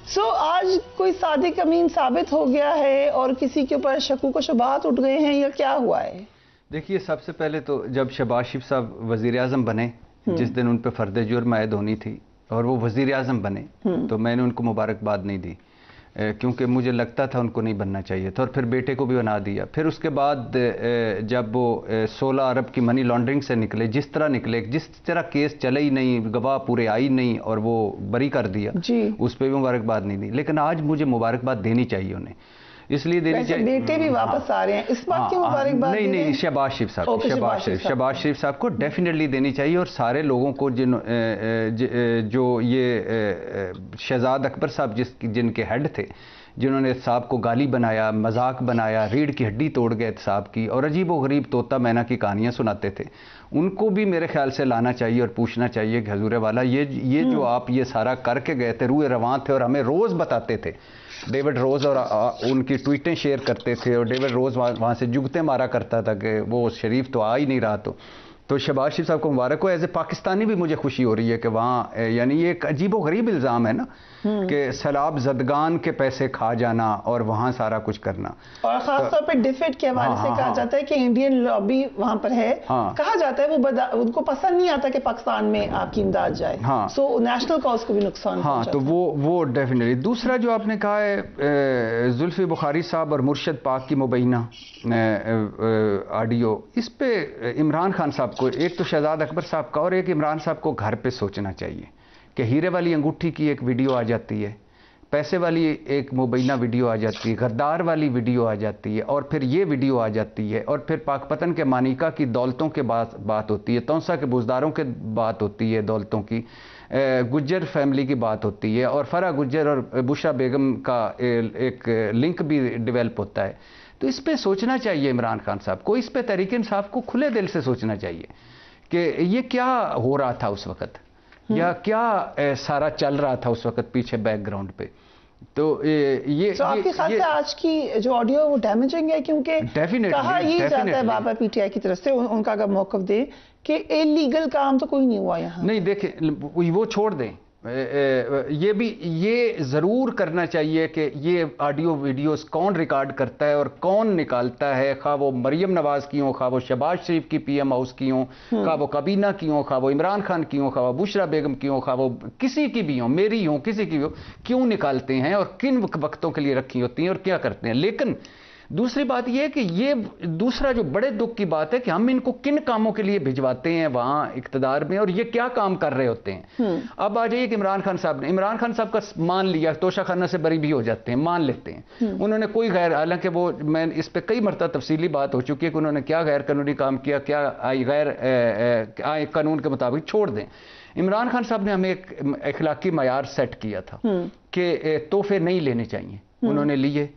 سو آج کوئی صادق امین ثابت ہو گیا ہے اور کسی کے اوپر شکوک و شبہات اٹھ گئے ہیں یا کیا ہوا ہے؟ دیکھیے، سب سے پہلے تو جب شہباز شریف صاحب وزیر اعظم بنے، جس دن ان پہ فرد جرم عائد ہونی تھی اور وہ وزیر اعظم بنے، تو میں نے ان کو مبارکباد نہیں دی، کیونکہ مجھے لگتا تھا ان کو نہیں بننا چاہیے تھا، اور پھر بیٹے کو بھی بنا دیا۔ پھر اس کے بعد جب وہ 16 ارب کی منی لانڈرنگ سے نکلے، جس طرح کیس چلے ہی نہیں، گواہ پورے آئی نہیں اور وہ بری کر دیا، اس پہ بھی مبارکباد نہیں دی۔ لیکن آج مجھے مبارکباد دینی چاہیے انہیں، اس لیے دینی چاہیے۔ بیٹے بھی واپس آ رہے ہیں، اس بات کی مبارکباد نہیں، شہباز شریف صاحب کو ڈیفینیٹلی دینی چاہیے، اور سارے لوگوں کو جو یہ شہزاد اکبر صاحب جن کے ہیڈ تھے، جنہوں نے احتساب کو گالی بنایا، مذاق بنایا، ریڑھ کی ہڈی توڑ گئے احتساب کی، اور عجیب و غریب طوطا مینا کی کہانیاں سناتے تھے، ان کو بھی میرے خیال سے لانا چاہیے اور پوچھنا چاہیے کہ حضور والا یہ جو آپ یہ سارا کر کے گئے تھے، روئے رواں تھے اور ہمیں روز بتاتے تھے، ڈیوڈ روز اور ان کی ٹویٹیں شیئر کرتے تھے، اور ڈیوڈ روز وہاں سے جگتے مارا کرتا تھا کہ وہ شریف تو آ ہی نہیں رہا۔ تو شہباز شریف صاحب کو مبارک ہو، ایز اے پاکستانی بھی مجھے خوشی ہو رہی ہے کہ وہاں، یعنی یہ ایک عجیب و غریب الزام ہے نا کہ سیلاب زدگان کے پیسے کھا جانا اور وہاں سارا کچھ کرنا، اور خاص طور پہ ڈیفیڈ کے حوالے سے کہا جاتا ہے کہ انڈین لابی وہاں پر ہے، کہا جاتا ہے وہ ان کو پسند نہیں آتا کہ پاکستان میں آپ کی امداد جائے، سو نیشنل کاز کو بھی نقصان پہنچاتا ہے۔ تو وہ ڈیفینیٹلی۔ دوسرا جو آپ نے کہا ہے زلفی بخاری صاحب اور مرشد پاک کی مبینہ آڈیو، اس پہ عمران خان صاحب کو، ایک تو شہزاد اکبر صاحب کا اور ایک عمران صاحب کو گھر پہ سوچنا چاہیے کہ ہیرے والی انگوٹھی کی ایک ویڈیو آ جاتی ہے، پیسے والی ایک مبینہ ویڈیو آ جاتی ہے، غدار والی ویڈیو آ جاتی ہے، اور پھر یہ ویڈیو آ جاتی ہے، اور پھر پاک پتن کے مانیکا کی دولتوں کے بات ہوتی ہے، تونسا کے بزداروں کے بات ہوتی ہے دولتوں کی، گجر فیملی کی بات ہوتی ہے، اور فرح گجر اور بشرا بیگم کا ایک لنک بھی ڈیولپ ہوتا ہے۔ تو اس پہ سوچنا چاہیے عمران خان صاحب کو، اس پہ تحریک انصاف کو کھلے دل سے سوچنا چاہیے کہ یہ کیا ہو رہا تھا اس وقت، یا کیا سارا چل رہا تھا اس وقت پیچھے بیک گراؤنڈ پہ۔ تو یہ آپ کے خیال سے آج کی جو آڈیو وہ ڈیمیجنگ ہے، کیونکہ کہا یہ جاتا ہے بابا پی ٹی آئی کی طرف سے، ان کا اگر موقف دے کہ انلیگل کام تو کوئی نہیں ہوا یہاں۔ نہیں، دیکھیں وہ چھوڑ دیں، یہ ضرور کرنا چاہیے کہ یہ آڈیو ویڈیوز کون ریکارڈ کرتا ہے اور کون نکالتا ہے، خواہ وہ مریم نواز کی ہوں، خواہ وہ شہباز شریف کی پی ایم ہاؤس کی ہوں، خواہ وہ کابینہ کی ہوں، خواہ وہ عمران خان کی ہوں، خواہ وہ بشرا بیگم کی ہوں، خواہ وہ کسی کی بھی ہوں، میری ہوں، کسی کی بھی ہوں، کیوں نکالتے ہیں اور کن وقتوں کے لیے رکھی ہوتی ہیں اور کیا کرتے ہیں۔ لیکن دوسری بات یہ ہے کہ یہ دوسرا جو بڑے دکھ کی بات ہے کہ ہم ان کو کن کاموں کے لیے بھجواتے ہیں وہاں اقتدار میں، اور یہ کیا کام کر رہے ہوتے ہیں۔ اب آ جائیے کہ عمران خان صاحب کا مان لیا، توشہ خانہ سے بری بھی ہو جاتے ہیں، مان لیتے ہیں، انہوں نے کوئی حالانکہ وہ میں اس پہ کئی مرتبہ تفصیلی بات ہو چکی ہے کہ انہوں نے کیا غیر قانونی کام کیا، کیا غیر قانون کے مطابق، چھوڑ دیں۔ عمران خان صاحب نے ہمیں ایک اخلاقی معیار سیٹ کیا تھا کہ تحفے نہیں لینے چاہیے، انہوں نے لیے،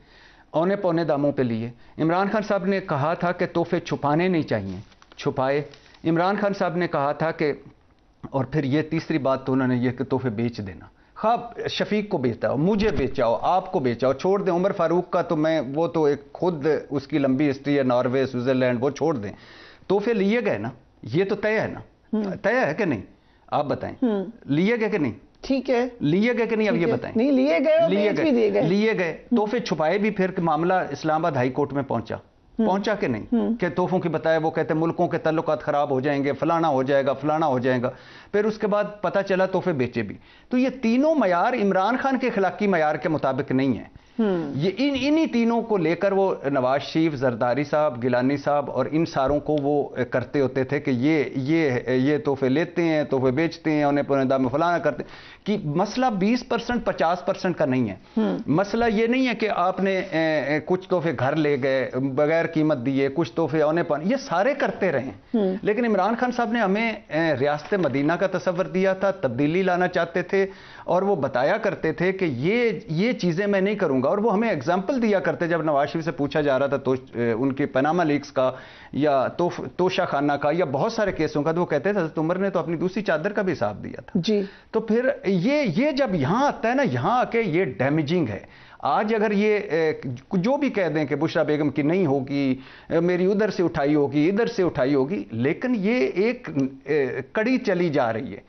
اونے پونے داموں پہ لیے۔ عمران خان صاحب نے کہا تھا کہ تحفے چھپانے نہیں چاہیے، چھپائے۔ عمران خان صاحب نے کہا تھا کہ، اور پھر یہ تیسری بات تو انہوں نے یہ کہ تحفے بیچ دینا، خواہ شفیق کو بیچتا ہو، مجھے بیچاؤ، آپ کو بیچاؤ، چھوڑ دیں عمر فاروق کا تو وہ تو ایک خود اس کی لمبی ہسٹری ہے، ناروے، سوئٹزرلینڈ، وہ چھوڑ دیں۔ تحفے لیے گئے نا، یہ تو طے ہے نا، طے ہے کہ نہیں؟ آپ بتائیں، لیے گئے کہ نہیں؟ ٹھیک ہے، لیے گئے کہ نہیں؟ اب یہ بتائیں۔ نہیں لیے گئے، لیے گئے، تحفے چھپائے بھی، پھر معاملہ اسلام آباد ہائی کورٹ میں پہنچا کہ نہیں، کہ تحفوں کی بتایا، وہ کہتے ہیں ملکوں کے تعلقات خراب ہو جائیں گے، فلانا ہو جائے گا، فلانا ہو جائے گا، پھر اس کے بعد پتہ چلا تحفے بیچے بھی۔ تو یہ تینوں معیار عمران خان کے اخلاقی معیار کے مطابق نہیں ہیں، یہ انہی تینوں کو لے کر وہ نواز شریف، زرداری صاحب، گیلانی صاحب اور ان ساروں کو وہ کرتے ہوتے تھے کہ یہ تحفے لیتے ہیں، تحفے بیچتے ہیں، انہیں پونے دام میں فلانا کرتے ہیں، کہ مسئلہ 20% 50% کا نہیں ہے۔ مسئلہ یہ نہیں ہے کہ آپ نے کچھ تحفے گھر لے گئے بغیر قیمت دیے، کچھ تحفے اونے پونے، یہ سارے کرتے رہے، لیکن عمران خان صاحب نے ہمیں ریاست مدینہ کا تصور دیا تھا، تبدیلی لانا چاہتے تھے، اور وہ بتایا کرتے تھے کہ یہ چیزیں میں نہیں کروں گا، اور وہ ہمیں ایگزامپل دیا کرتے جب نواز شریف سے پوچھا جا رہا تھا تو ان کے پاناما لیکس کا یا توشہ خانہ کا یا بہت سارے کیسوں کا، تو وہ کہتے تھے حضرت عمر نے تو اپنی دوسری چادر کا بھی حساب دیا تھا۔ جی، تو پھر یہ جب یہاں آتا ہے نا، یہاں آ کے یہ ڈیمیجنگ ہے۔ آج اگر یہ جو بھی کہہ دیں کہ بشرا بیگم کی نہیں ہوگی، میری ادھر سے اٹھائی ہوگی، ادھر سے اٹھائی ہوگی، لیکن یہ ایک کڑی چلی جا رہی ہے،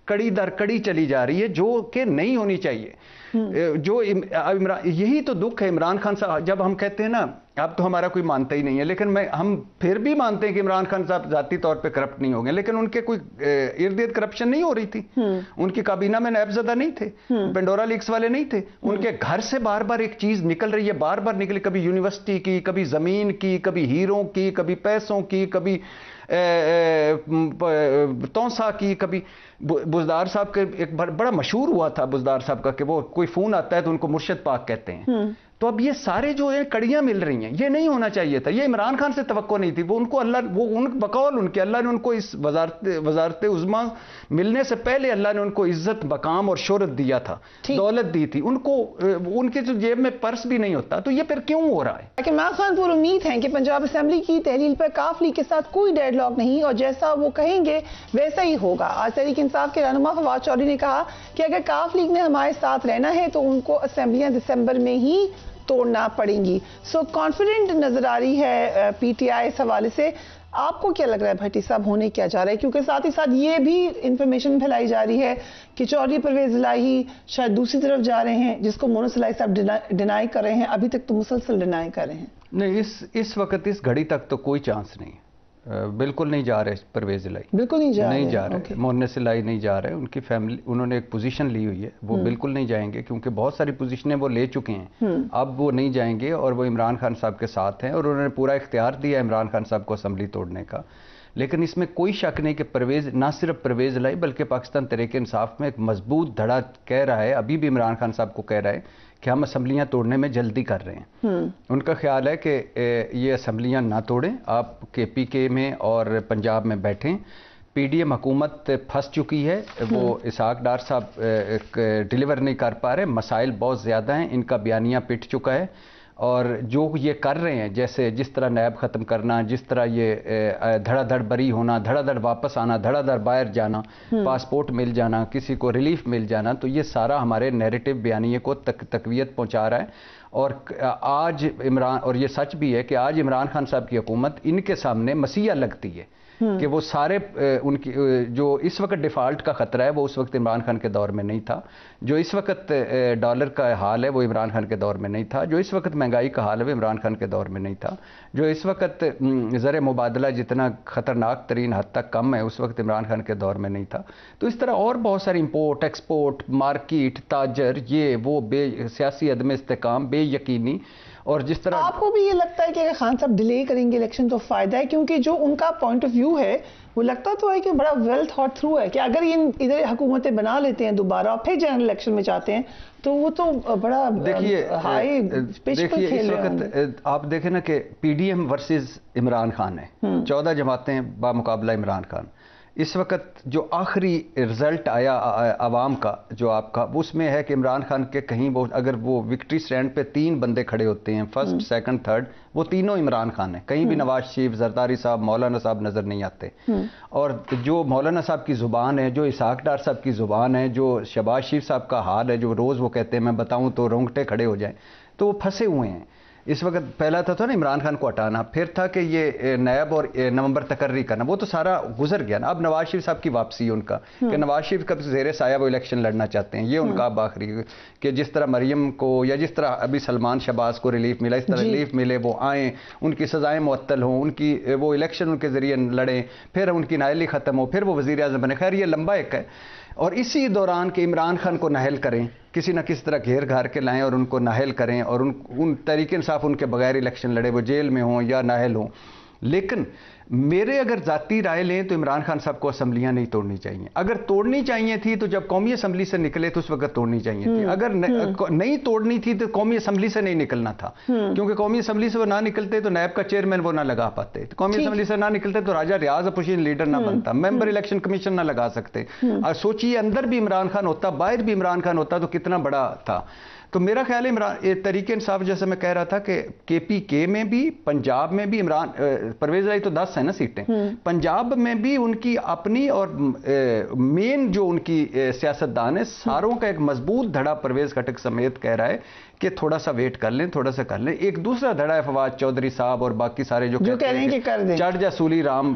کڑی در کڑی چلی جا رہی ہے جو کہ نہیں ہونی چاہیے۔ جو یہی تو دکھ ہے عمران خان صاحب. جب ہم کہتے ہیں نا اب تو ہمارا کوئی مانتا ہی نہیں ہے، لیکن ہم پھر بھی مانتے ہیں کہ عمران خان صاحب ذاتی طور پہ کرپٹ نہیں ہو گئے، لیکن ان کے کوئی ارد گرد کرپشن نہیں ہو رہی تھی. ان کی کابینہ میں نائب زدہ نہیں تھے، پینڈورا لیکس والے نہیں تھے. ان کے گھر سے بار بار ایک چیز نکل رہی ہے، بار بار نکلی، کبھی یونیورسٹی کی، کبھی زمین کی، کبھی ہیروں کی، کبھی پیسوں کی، کبھی توسا کی، کبھی بزدار صاحب کے ایک بڑا مشہور ہوا تھا بزدار صاحب کا کہ وہ کوئی فون آتا ہے تو ان کو مرشد پاک کہتے ہیں. تو اب یہ سارے جو ہیں کڑیاں مل رہی ہیں، یہ نہیں ہونا چاہیے تھا. یہ عمران خان سے توقع نہیں تھی. وہ ان کو اللہ، بقول ان کے اللہ نے ان کو اس وزارت عظمیٰ ملنے سے پہلے اللہ نے ان کو عزت، مقام اور شہرت دیا تھا، دولت دی تھی. ان کو ان کے جو جیب میں پرس بھی نہیں ہوتا. تو یہ پھر کیوں ہو رہا ہے؟ لیکن عمران خان پور امید ہیں کہ پنجاب اسمبلی کی تحلیل پر کاف لیگ کے ساتھ کوئی ڈیڈ لاک نہیں، اور جیسا وہ کہیں گے ویسا ہی ہوگا. آج تحریک انصاف کے رہنما فواد چودھری نے کہا کہ اگر کاف لیگ نے ہمارے ساتھ رہنا ہے تو ان کو اسمبلیاں دسمبر میں ہی توڑنا پڑیں گی. سو کانفیڈنٹ نظر آ رہی ہے پی ٹی آئی اس حوالے سے. آپ کو کیا لگ رہا ہے بھٹی صاحب ہونے کیا جا رہا ہے؟ کیونکہ ساتھ ہی ساتھ یہ بھی انفارمیشن پھیلائی جا رہی ہے کہ چودھری پرویز الہی شاید دوسری طرف جا رہے ہیں، جس کو مونس الہی صاحب ڈینائی کر رہے ہیں. ابھی تک تو مسلسل ڈینائی کر رہے ہیں. نہیں، اس وقت اس گھڑی تک تو کوئی چانس نہیں، بالکل نہیں جا رہے پرویز الہی، بالکل نہیں جا رہے. مونس الہی نہیں جا رہے. ان کی فیملی، انہوں نے ایک پوزیشن لی ہوئی ہے، وہ بالکل نہیں جائیں گے کیونکہ بہت ساری پوزیشنیں وہ لے چکے ہیں. اب وہ نہیں جائیں گے اور وہ عمران خان صاحب کے ساتھ ہیں، اور انہوں نے پورا اختیار دیا عمران خان صاحب کو اسمبلی توڑنے کا. لیکن اس میں کوئی شک نہیں کہ پرویز، نہ صرف پرویز الہی بلکہ پاکستان تحریک انصاف میں ایک مضبوط دھڑا کہہ رہا ہے، ابھی بھی عمران خان صاحب کو کہہ رہا ہے کہ ہم اسمبلیاں توڑنے میں جلدی کر رہے ہیں. ان کا خیال ہے کہ یہ اسمبلیاں نہ توڑیں، آپ کے پی کے میں اور پنجاب میں بیٹھیں. پی ڈی ایم حکومت پھنس چکی ہے، وہ اسحاق ڈار صاحب ڈیلیور نہیں کر پا رہے، مسائل بہت زیادہ ہیں، ان کا بیانیہ پٹ چکا ہے. اور جو یہ کر رہے ہیں، جس طرح نیب ختم کرنا، جس طرح یہ دھڑا دھڑ بری ہونا، دھڑا دھڑ واپس آنا، دھڑا دھڑ باہر جانا، پاسپورٹ مل جانا، کسی کو ریلیف مل جانا، تو یہ سارا ہمارے نیریٹو بیانیے کو تقویت پہنچا رہا ہے. اور آج اور یہ سچ بھی ہے کہ آج عمران خان صاحب کی حکومت ان کے سامنے مسیح لگتی ہے کہ وہ سارے ان کی جو اس وقت ڈیفالٹ کا خطرہ ہے وہ اس وقت عمران خان کے دور میں نہیں تھا. جو اس وقت ڈالر کا حال ہے وہ عمران خان کے دور میں نہیں تھا. جو اس وقت مہنگائی کا حال ہے وہ عمران خان کے دور میں نہیں تھا. جو اس وقت زر مبادلہ جتنا خطرناک ترین حد تک کم ہے اس وقت عمران خان کے دور میں نہیں تھا. تو اس طرح اور بہت ساری امپورٹ ایکسپورٹ، مارکیٹ، تاجر، یہ وہ سیاسی عدم استحکام، بے یقینی. اور جس طرح آپ کو بھی یہ لگتا ہے کہ اگر خان صاحب ڈیلے کریں گے الیکشن تو فائدہ ہے؟ کیونکہ جو ان کا پوائنٹ آف ویو ہے وہ لگتا تو ہے کہ بڑا ویل تھاٹ تھرو ہے کہ اگر یہ ادھر حکومتیں بنا لیتے ہیں دوبارہ اور پھر جنرل الیکشن میں جاتے ہیں تو وہ تو بڑا ہائی پچ پر کھیل رہے ہیں. آپ دیکھیں نا کہ P D M versus Imran Khan ہے، 14 جماعتیں بامقابلہ عمران خان. اس وقت جو آخری رزلٹ آیا عوام کا جو آپ کا، اس میں ہے کہ عمران خان کے کہیں وہ اگر وہ وکٹری سٹینڈ پہ 3 بندے کھڑے ہوتے ہیں، فرسٹ، سیکنڈ، تھرڈ، وہ تینوں عمران خان ہیں. کہیں بھی نواز شریف، زرداری صاحب، مولانا صاحب نظر نہیں آتے. اور جو مولانا صاحب کی زبان ہے، جو اسحاق ڈار صاحب کی زبان ہے، جو شہباز شریف صاحب کا حال ہے، جو روز وہ کہتے ہیں میں بتاؤں تو رونگٹے کھڑے ہو جائیں، تو وہ پھنسے ہوئے ہیں. اس وقت پہلا تھا نا عمران خان کو ہٹانا، پھر تھا کہ یہ نیب اور نومبر تقرری کرنا، وہ تو سارا گزر گیا نا. اب نواز شریف صاحب کی واپسی ہے ان کا کہ نواز شریف کا زیر سایہ وہ الیکشن لڑنا چاہتے ہیں. یہ ان کا اب آخری کہ جس طرح مریم کو یا جس طرح ابھی سلمان شہباز کو ریلیف ملا، اس طرح ریلیف ملے، وہ آئیں، ان کی سزائیں معطل ہوں، ان کی وہ الیکشن ان کے ذریعے لڑیں، پھر ان کی نااہلی ختم ہو، پھر وہ وزیر اعظم بنے. خیر یہ لمبا ایک ہے. اور اسی دوران کہ عمران خان کو نااہل کریں، کسی نہ کسی طرح گھیر گھار کے لائیں اور ان کو نااہل کریں، اور ان تحریک انصاف ان کے بغیر الیکشن لڑے، وہ جیل میں ہوں یا نااہل ہوں. لیکن میرے اگر ذاتی رائے لیں تو عمران خان صاحب کو اسمبلیاں نہیں توڑنی چاہیے. اگر توڑنی چاہیے تھی تو جب قومی اسمبلی سے نکلے تو اس وقت توڑنی چاہیے تھی. اگر نہیں توڑنی تھی تو قومی اسمبلی سے نہیں نکلنا تھا، کیونکہ قومی اسمبلی سے وہ نہ نکلتے تو نیب کا چیئرمین وہ نہ لگا پاتے، قومی اسمبلی سے نہ نکلتے تو راجہ ریاض اپوزیشن لیڈر نہ بنتا، ممبر الیکشن کمیشن نہ لگا سکتے. اور سوچیے اندر بھی عمران خان ہوتا، باہر بھی عمران خان ہوتا تو کتنا بڑا تھا. تو میرا خیال ہے تحریک انصاف، جیسے میں کہہ رہا تھا کہ کے پی کے میں بھی، پنجاب میں بھی پرویز الہی تو 10 ہیں ہیں نا سیٹیں. پنجاب میں بھی ان کی اپنی اور مین جو ان کی سیاستدان ہے ساروں کا ایک مضبوط دھڑا پرویز خٹک سمیت کہہ رہا ہے کہ تھوڑا سا ویٹ کر لیں, تھوڑا سا کر لیں. ایک دوسرا دھڑا ہے فواد چودھری صاحب اور باقی سارے جو کہہ رہے ہیں کہ کر دیں, چڑھ جا سولی رام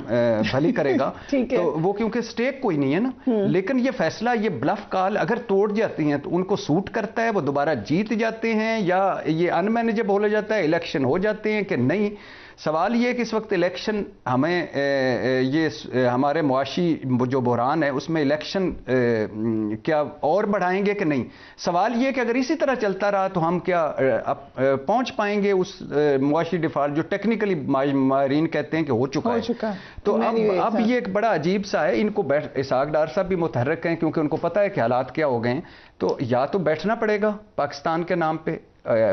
بھلی کرے گا. تو وہ کیونکہ سٹیک کوئی نہیں ہے نا, لیکن یہ فیصلہ, یہ بلف کال اگر توڑ جاتی ہیں تو ان کو سوٹ کرتا ہے, وہ دوبارہ جیت جاتے ہیں, یا یہ ان مینیجبل ہو جاتا ہے, الیکشن ہو جاتے ہیں کہ نہیں. سوال یہ ہے کہ اس وقت الیکشن ہمیں یہ ہمارے معاشی جو بحران ہے اس میں الیکشن کیا اور بڑھائیں گے کہ نہیں. سوال یہ ہے کہ اگر اسی طرح چلتا رہا تو ہم کیا پہنچ پائیں گے اس معاشی ڈیفالٹ جو ٹیکنیکلی ماہرین کہتے ہیں کہ ہو چکا ہے. تو اب یہ ایک بڑا عجیب سا ہے. ان کو اسحاق ڈار صاحب بھی متحرک ہیں کیونکہ ان کو پتہ ہے کہ حالات کیا ہو گئے ہیں. تو یا تو بیٹھنا پڑے گا پاکستان کے نام پہ,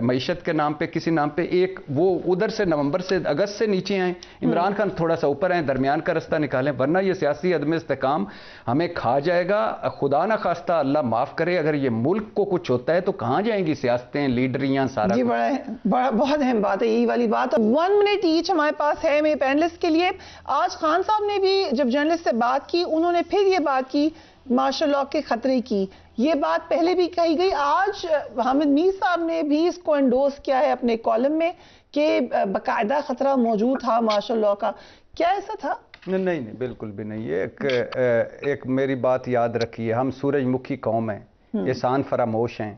معیشت کے نام پہ, کسی نام پہ, ایک وہ ادھر سے نومبر سے اگست سے نیچے آئیں, عمران خان تھوڑا سا اوپر آئیں, درمیان کا رستہ نکالیں, ورنہ یہ سیاسی عدم استحکام ہمیں کھا جائے گا. خدا نہ خواستہ, اللہ معاف کرے, اگر یہ ملک کو کچھ ہوتا ہے تو کہاں جائیں گی سیاستیں, لیڈریاں, سارا. جی بہت اہم بات ہے یہی والی بات. 1 منٹ ایچ ہمارے پاس ہے میرے پینلسٹ کے لیے. آج خان صاحب نے بھی جب جرنلسٹ سے بات کی انہوں نے پھر یہ بات کی مارشل لاء کے خطرے کی. یہ بات پہلے بھی کہی گئی, آج حامد میر صاحب نے بھی اس کو انڈوس کیا ہے اپنے کالم میں کہ باقاعدہ خطرہ موجود تھا مارشل لاء کا. کیا ایسا تھا؟ نہیں بالکل بھی نہیں. ایک میری بات یاد رکھیے, ہم سورج مکھی قوم ہیں, احسان فراموش ہیں,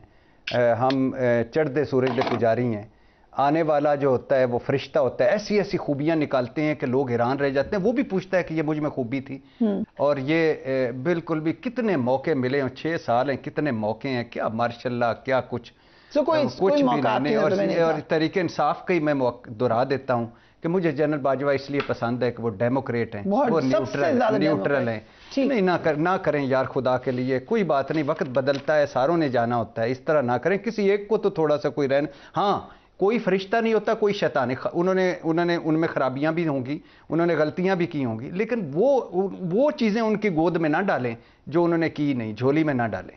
ہم چڑھتے سورج کے پجاری ہیں. آنے والا جو ہوتا ہے وہ فرشتہ ہوتا ہے, ایسی ایسی خوبیاں نکالتے ہیں کہ لوگ حیران رہ جاتے ہیں. وہ بھی پوچھتا ہے کہ یہ مجھ میں خوبی تھی. اور یہ بالکل بھی کتنے موقع ملے ہیں, 6 سال ہیں, کتنے موقع ہیں, کیا ماشاء اللہ کیا کچھ کوئی موقع نہیں. اور تحریک انصاف کا ہی میں دہرا دیتا ہوں کہ مجھے جنرل باجوہ اس لیے پسند ہے کہ وہ ڈیموکریٹ ہیں, وہ نیوٹرل ہیں. نہیں نہ کریں یار خدا کے لیے, کوئی بات نہیں, وقت بدلتا ہے, ساروں نے جانا ہوتا ہے, اس طرح نہ کریں. کسی ایک کو تو تھوڑا سا کوئی رہنا. ہاں کوئی فرشتہ نہیں ہوتا, کوئی شیطان. انہوں نے ان میں خرابیاں بھی ہوں گی, انہوں نے غلطیاں بھی کی ہوں گی, لیکن وہ چیزیں ان کی گود میں نہ ڈالیں جو انہوں نے کی نہیں, جھولی میں نہ ڈالیں.